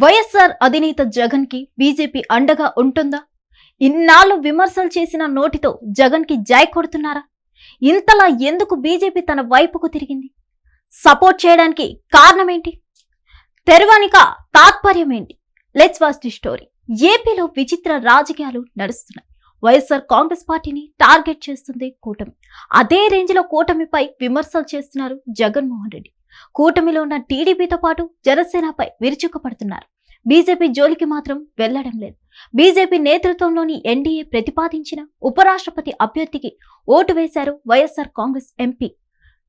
వైఎస్ఆర్ అధినేత జగన్ కి బీజేపీ అండగా ఉంటుందా? ఇన్నాళ్ళు విమర్శలు చేసిన నోటితో జగన్ కి జై కొడుతున్నారా? ఇంతలా ఎందుకు బీజేపీ తన వైపుకు తిరిగింది? సపోర్ట్ చేయడానికి కారణమేంటి? తెరవనిక తాత్పర్యం ఏంటి? Let's watch the story. ఏపీలో విచిత్ర రాజకీయాలు నడుస్తున్నాయి. వైఎస్ఆర్ కాంగ్రెస్ పార్టీని టార్గెట్ చేస్తుంది కూటమి. అదే రేంజ్ లో కూటమిపై విమర్శలు చేస్తున్నారు జగన్మోహన్ రెడ్డి. కూటమిలో ఉన్న టీడీపీతో పాటు జనసేనపై విరుచుకుపడుతున్నారు. బీజేపీ జోలికి మాత్రం వెళ్లడం లేదు. బీజేపీ నేతృత్వంలోని ఎన్డీఏ ప్రతిపాదించిన ఉపరాష్ట్రపతి అభ్యర్థికి ఓటు వేశారు వైఎస్ఆర్ కాంగ్రెస్ ఎంపీ.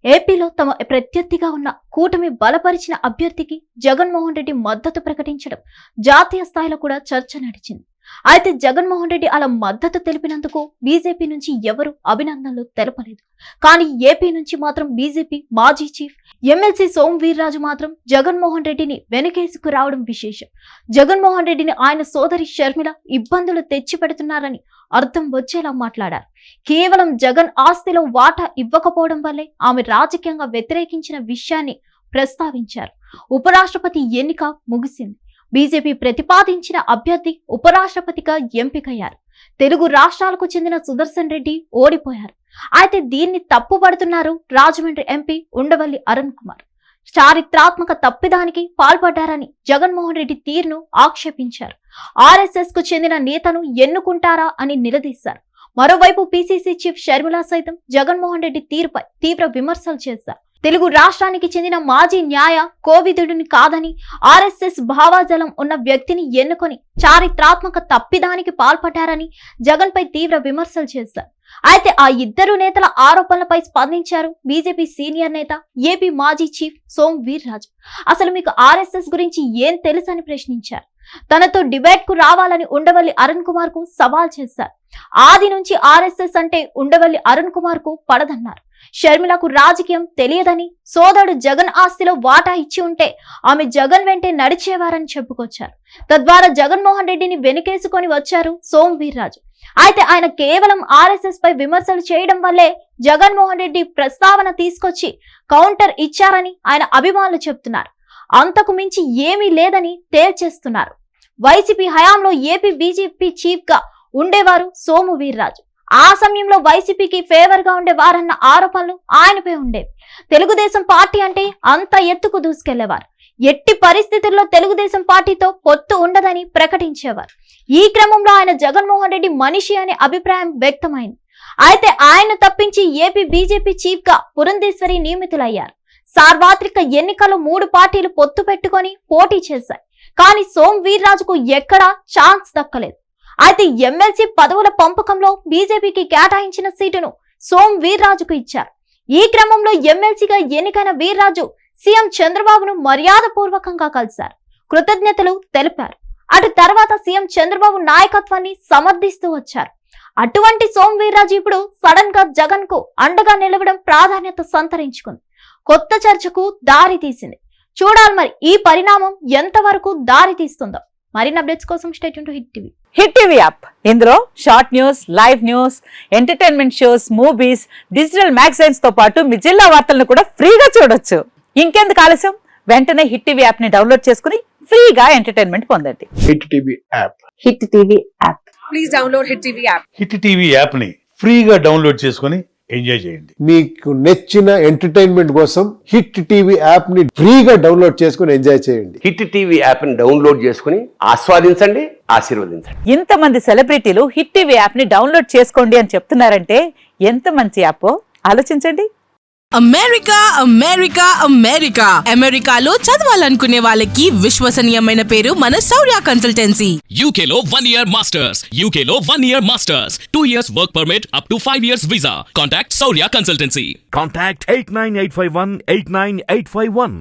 ఏపీలో తమ ప్రత్యర్థిగా ఉన్న కూటమి బలపరిచిన అభ్యర్థికి జగన్మోహన్ రెడ్డి మద్దతు ప్రకటించడం జాతీయ స్థాయిలో కూడా చర్చ నడిచింది. అయితే జగన్మోహన్ రెడ్డి అలా మద్దతు తెలిపినందుకు బీజేపీ నుంచి ఎవరు అభినందనలు తెలపలేదు. కానీ ఏపీ నుంచి మాత్రం బీజేపీ మాజీ చీఫ్ ఎమ్మెల్సీ సోము వీర్రాజు మాత్రం జగన్మోహన్ రెడ్డిని వెనకేసుకు రావడం విశేషం. జగన్మోహన్ రెడ్డిని ఆయన సోదరి షర్మిల ఇబ్బందులు తెచ్చి పెడుతున్నారని అర్థం వచ్చేలా మాట్లాడారు. కేవలం జగన్ ఆస్తిలో వాటా ఇవ్వకపోవడం వల్లే ఆమె రాజకీయంగా వ్యతిరేకించిన విషయాన్ని ప్రస్తావించారు. ఉపరాష్ట్రపతి ఎన్నిక ముగిసింది. బీజేపీ ప్రతిపాదించిన అభ్యర్థి ఉపరాష్ట్రపతిగా ఎంపికయ్యారు. తెలుగు రాష్ట్రాలకు చెందిన సుదర్శన్ రెడ్డి ఓడిపోయారు. అయితే దీన్ని తప్పుపడుతున్నారు రాజమండ్రి ఎంపీ ఉండవల్లి అరుణ్ కుమార్. చారిత్రాత్మక తప్పిదానికి పాల్పడ్డారని జగన్మోహన్ రెడ్డి తీరును ఆక్షేపించారు. ఆర్ఎస్ఎస్ కు చెందిన నేతను ఎన్నుకుంటారా అని నిలదీశారు. మరోవైపు పీసీసీ చీఫ్ షర్మిల సైతం జగన్మోహన్ రెడ్డి తీరుపై తీవ్ర విమర్శలు చేశారు. తెలుగు రాష్ట్రానికి చెందిన మాజీ న్యాయ కోవిదుడిని కాదని ఆర్ఎస్ఎస్ భావాజలం ఉన్న వ్యక్తిని ఎన్నుకొని చారిత్రాత్మక తప్పిదానికి పాల్పడ్డారని జగన్ పై తీవ్ర విమర్శలు చేశారు. అయితే ఆ ఇద్దరు నేతల ఆరోపణలపై స్పందించారు బీజేపీ సీనియర్ నేత ఏపీ మాజీ చీఫ్ సోము వీర్రాజు. అసలు మీకు ఆర్ఎస్ఎస్ గురించి ఏం తెలుసని ప్రశ్నించారు. తనతో డిబేట్ కు రావాలని ఉండవల్లి అరుణ్ కుమార్ కు సవాల్ చేశారు. ఆది నుంచి ఆర్ఎస్ఎస్ అంటే ఉండవల్లి అరుణ్ కుమార్ కు పడదన్నారు. షర్మిలకు రాజకీయం తెలియదని, సోదరుడు జగన్ ఆస్తిలో వాటా ఇచ్చి ఉంటే ఆమె జగన్ వెంటే నడిచేవారని చెప్పుకొచ్చారు. తద్వారా జగన్మోహన్ రెడ్డిని వెనుకేసుకొని వచ్చారు సోము వీర్రాజు. అయితే ఆయన కేవలం ఆర్ఎస్ఎస్ పై విమర్శలు చేయడం వల్లే జగన్మోహన్ రెడ్డి ప్రస్తావన తీసుకొచ్చి కౌంటర్ ఇచ్చారని ఆయన అభిమానులు చెప్తున్నారు. అంతకు మించి ఏమీ లేదని తేల్చేస్తున్నారు. వైసీపీ హయాంలో ఏపీ బీజేపీ చీఫ్ గా ఉండేవారు సోము వీర్రాజు. ఆ సమయంలో వైసీపీకి ఫేవర్ గా ఉండేవారన్న ఆరోపణలు ఆయనపై ఉండేవి. తెలుగుదేశం పార్టీ అంటే అంత ఎత్తుకు దూసుకెళ్లేవారు. ఎట్టి పరిస్థితుల్లో తెలుగుదేశం పార్టీతో పొత్తు ఉండదని ప్రకటించేవారు. ఈ క్రమంలో ఆయన జగన్మోహన్ రెడ్డి మనిషి అనే అభిప్రాయం వ్యక్తమైంది. అయితే ఆయన తప్పించి ఏపీ బీజేపీ చీఫ్ గా పురంధేశ్వరి నియమితులయ్యారు. సార్వత్రిక ఎన్నికల్లో 3 పార్టీలు పొత్తు పెట్టుకొని పోటీ చేశాయి. కానీ సోము వీర్రాజుకు ఎక్కడా ఛాన్స్ దక్కలేదు. అయితే ఎమ్మెల్సీ పదవుల పంపకంలో బీజేపీకి కేటాయించిన సీటును సోము వీర్రాజుకు ఇచ్చారు. ఈ క్రమంలో ఎమ్మెల్సీగా ఎన్నికైన వీర్రాజు సీఎం చంద్రబాబును మర్యాదపూర్వకంగా కలిశారు. కృతజ్ఞతలు తెలిపారు. అటు తర్వాత సీఎం చంద్రబాబు నాయకత్వాన్ని సమర్థిస్తూ వచ్చారు. అటువంటి సోము వీర్రాజు ఇప్పుడు సడన్ గా జగన్ కు అండగా నిలవడం ప్రాధాన్యత సంతరించుకుంది. కొత్త చర్చకు దారి తీసింది. చూడాలి మరి ఈ పరిణామం ఎంతవరకు దారి తీస్తుందో. మరిన్ని అప్డేట్స్ కోసం stay tune to Hit TV. Hit TV app ఇందులో short news, live news, entertainment shows, movies, digital magazines తో పాటు మీ జిల్లా వార్తలను కూడా ఫ్రీగా చూడొచ్చు. ఇంకెందుకు ఆలస్యం, వెంటనే హిట్ టీవీ యాప్ ని డౌన్లోడ్ చేసుకుని ఫ్రీగా ఎంటర్టైన్మెంట్ పొందండి. Hit TV app. Hit TV app. Please download hit TV app. Hit TV app ని ఫ్రీగా డౌన్లోడ్ చేసుకుని ఎంజాయ్ చేయండి. మీకు నచ్చిన ఎంటర్టైన్మెంట్ కోసం హిట్ టీవీ యాప్ ని ఫ్రీగా డౌన్లోడ్ చేసుకుని ఎంజాయ్ చేయండి. హిట్ టీవీ యాప్ ని డౌన్లోడ్ చేసుకుని ఆస్వాదించండి, ఆశీర్వదించండి. ఇంతమంది సెలబ్రిటీలు హిట్ టీవీ యాప్ ని డౌన్లోడ్ చేసుకోండి అని చెప్తున్నారంటే ఎంత మంచి యాప్ ఆలోచించండి. అమెరికా అమెరికా అమెరికా అమెరికాలో చదవాలనుకునే వాళ్ళకి విశ్వసనీయమైన పేరు మన శౌర్య కన్సల్టెన్సీ. UK లో 1 year masters. UK లో 1 year masters. 2 years work permit up to 5 years visa. Contact Saurya Consultancy. Contact 89851 89851.